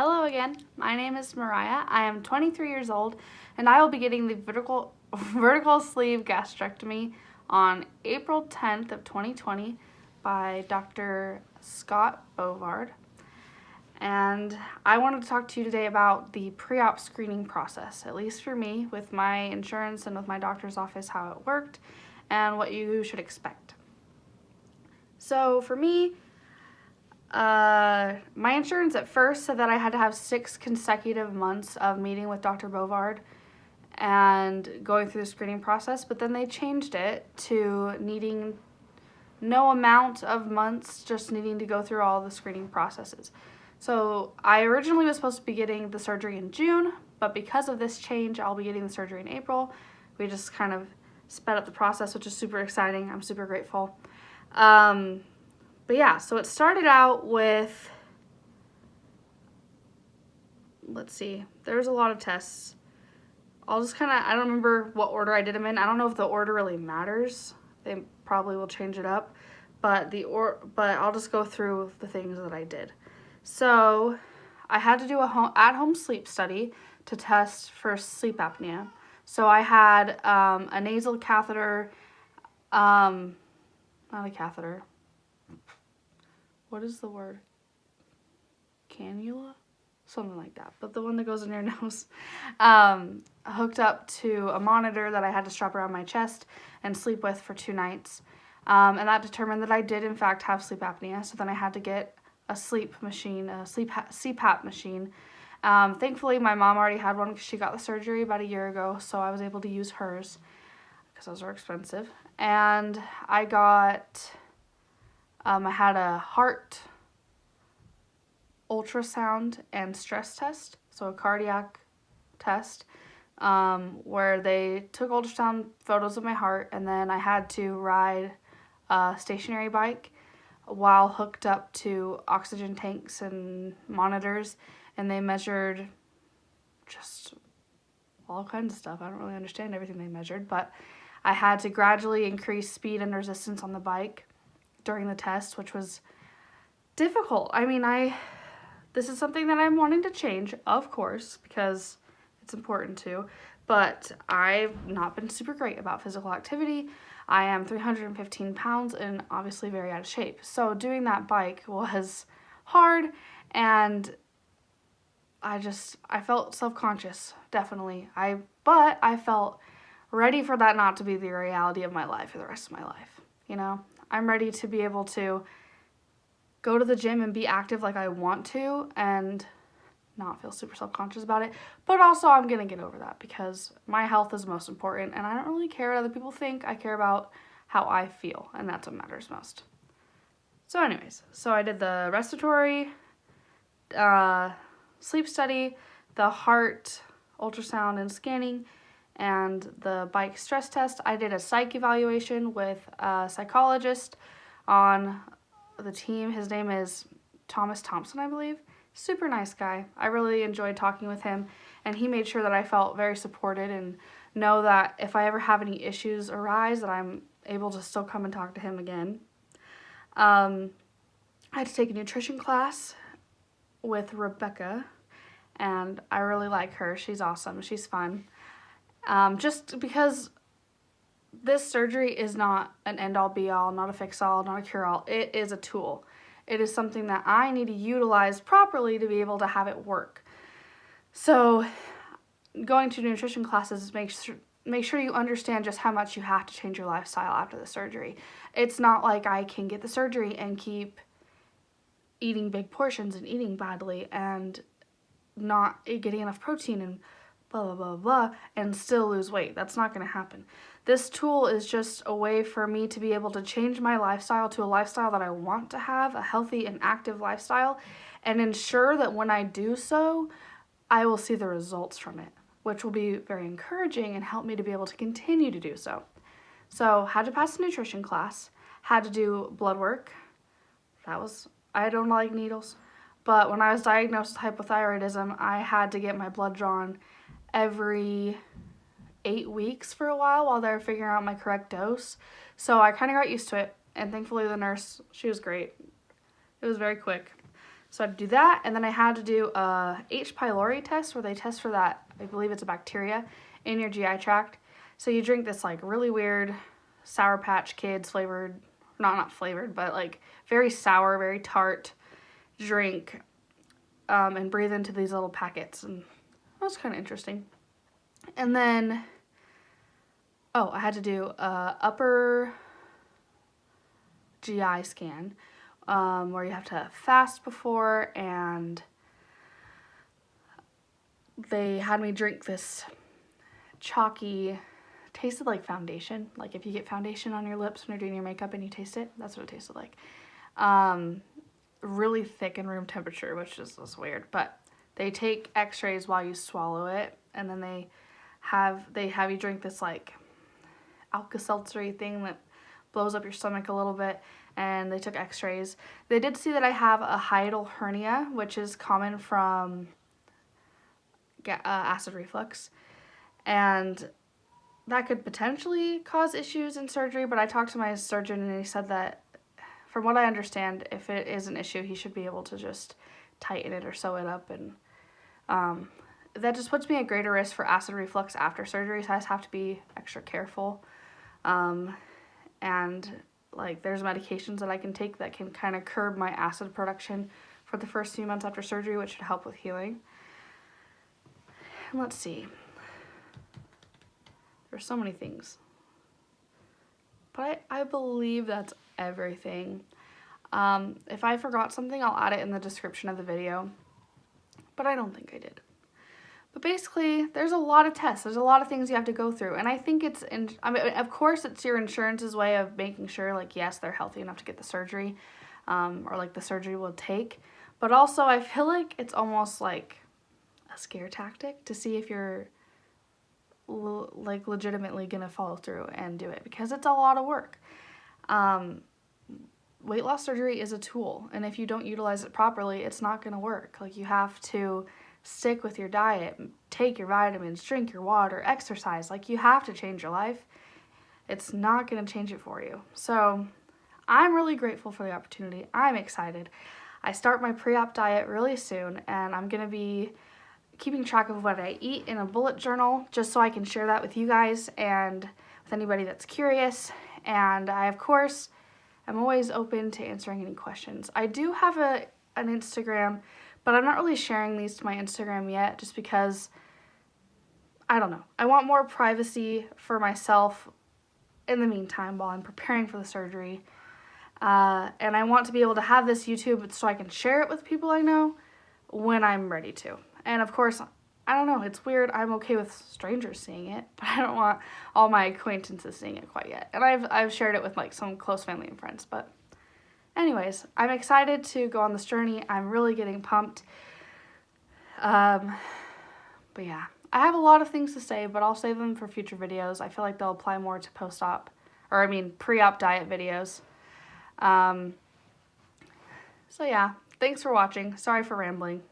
Hello again, my name is Mariah. I am 23 years old and I will be getting the vertical sleeve gastrectomy on April 10th of 2020 by Dr. Scott Bovard. And I wanted to talk to you today about the pre-op screening process, at least for me, with my insurance and with my doctor's office, how it worked and what you should expect. So for me, my insurance at first said that I had to have 6 consecutive months of meeting with Dr. Bovard and going through the screening process, but then they changed it to needing no amount of months, just needing to go through all the screening processes. So I originally was supposed to be getting the surgery in June, but because of this change, I'll be getting the surgery in April. We just kind of sped up the process, which is super exciting. I'm super grateful. But yeah, so it started out with, let's see, there's a lot of tests. I'll just I don't remember what order I did them in. I don't know if the order really matters. They probably will change it up, but I'll just go through the things that I did. So I had to do a at-home sleep study to test for sleep apnea. So I had a nasal catheter, not a catheter. What is the word? Cannula? Something like that, but the one that goes in your nose. Hooked up to a monitor that I had to strap around my chest and sleep with for 2 nights. And that determined that I did in fact have sleep apnea, so then I had to get a sleep machine, a CPAP machine. Thankfully, my mom already had one because she got the surgery about a year ago, so I was able to use hers because those are expensive. And I had a heart ultrasound and stress test, so a cardiac test, where they took ultrasound photos of my heart, and then I had to ride a stationary bike while hooked up to oxygen tanks and monitors, and they measured just all kinds of stuff. I don't really understand everything they measured, but I had to gradually increase speed and resistance on the bike during the test, which was difficult. I mean, this is something that I'm wanting to change, of course, because it's important to, but I've not been super great about physical activity. I am 315 pounds and obviously very out of shape. So doing that bike was hard, and I felt self-conscious, definitely. But I felt ready for that not to be the reality of my life for the rest of my life. You know, I'm ready to be able to go to the gym and be active like I want to and not feel super self-conscious about it. But also I'm going to get over that because my health is most important, and I don't really care what other people think. I care about how I feel, and that's what matters most. So anyways, so I did the respiratory sleep study, the heart ultrasound and scanning, and the bike stress test. I did a psych evaluation with a psychologist on the team. His name is Thomas Thompson, I believe. Super nice guy. I really enjoyed talking with him, and he made sure that I felt very supported and know that if I ever have any issues arise that I'm able to still come and talk to him again. I had to take a nutrition class with Rebecca, and I really like her. She's awesome. She's fun. Just because this surgery is not an end-all be-all, not a fix-all, not a cure-all. It is a tool. It is something that I need to utilize properly to be able to have it work. So going to nutrition classes make sure you understand just how much you have to change your lifestyle after the surgery. It's not like I can get the surgery and keep eating big portions and eating badly and not getting enough protein and blah, blah, blah, blah, and still lose weight. That's not going to happen. This tool is just a way for me to be able to change my lifestyle to a lifestyle that I want to have, a healthy and active lifestyle, and ensure that when I do so, I will see the results from it, which will be very encouraging and help me to be able to continue to do so. So, had to pass a nutrition class, had to do blood work. I don't like needles, but when I was diagnosed with hypothyroidism, I had to get my blood drawn every 8 weeks for a while they were figuring out my correct dose. So I kind of got used to it, and thankfully the nurse, she was great. It was very quick. So I had to do that, and then I had to do a H. pylori test where they test for that, I believe it's a bacteria, in your GI tract. So you drink this like really weird Sour Patch Kids flavored, not flavored, but like very sour, very tart drink, and breathe into these little packets, and that was kind of interesting. And then, oh, I had to do a upper GI scan, where you have to fast before, and they had me drink this chalky, tasted like foundation. Like if you get foundation on your lips when you're doing your makeup and you taste it, that's what it tasted like. Really thick and room temperature, which is weird, but they take x-rays while you swallow it, and then they have you drink this like Alka-Seltzer thing that blows up your stomach a little bit, and they took x-rays. They did see that I have a hiatal hernia, which is common from acid reflux, and that could potentially cause issues in surgery, but I talked to my surgeon and he said that, from what I understand, if it is an issue, he should be able to just tighten it or sew it up, and that just puts me at greater risk for acid reflux after surgery, so I just have to be extra careful. And like there's medications that I can take that can kind of curb my acid production for the first few months after surgery, which should help with healing. And let's see. There's so many things. But I believe that's everything. If I forgot something, I'll add it in the description of the video. But I don't think I did. But basically, there's a lot of tests. There's a lot of things you have to go through. And I think I mean, of course, it's your insurance's way of making sure, like, yes, they're healthy enough to get the surgery, or, like, the surgery will take. But also, I feel like it's almost like a scare tactic to see if you're, like, legitimately going to follow through and do it. Because it's a lot of work. Weight loss surgery is a tool. And if you don't utilize it properly, it's not going to work. Like, you have to stick with your diet, take your vitamins, drink your water, exercise. Like, you have to change your life. It's not going to change it for you. So I'm really grateful for the opportunity. I'm excited. I start my pre-op diet really soon, and I'm going to be keeping track of what I eat in a bullet journal just so I can share that with you guys and with anybody that's curious. And I, of course, am always open to answering any questions. I do have an Instagram, but I'm not really sharing these to my Instagram yet just because, I don't know. I want more privacy for myself in the meantime while I'm preparing for the surgery. And I want to be able to have this YouTube so I can share it with people I know when I'm ready to. And of course, I don't know, it's weird. I'm okay with strangers seeing it, but I don't want all my acquaintances seeing it quite yet. And I've shared it with like some close family and friends, but anyways, I'm excited to go on this journey. I'm really getting pumped. But yeah, I have a lot of things to say, but I'll save them for future videos. I feel like they'll apply more to post-op, or I mean pre-op diet videos. So yeah, thanks for watching. Sorry for rambling.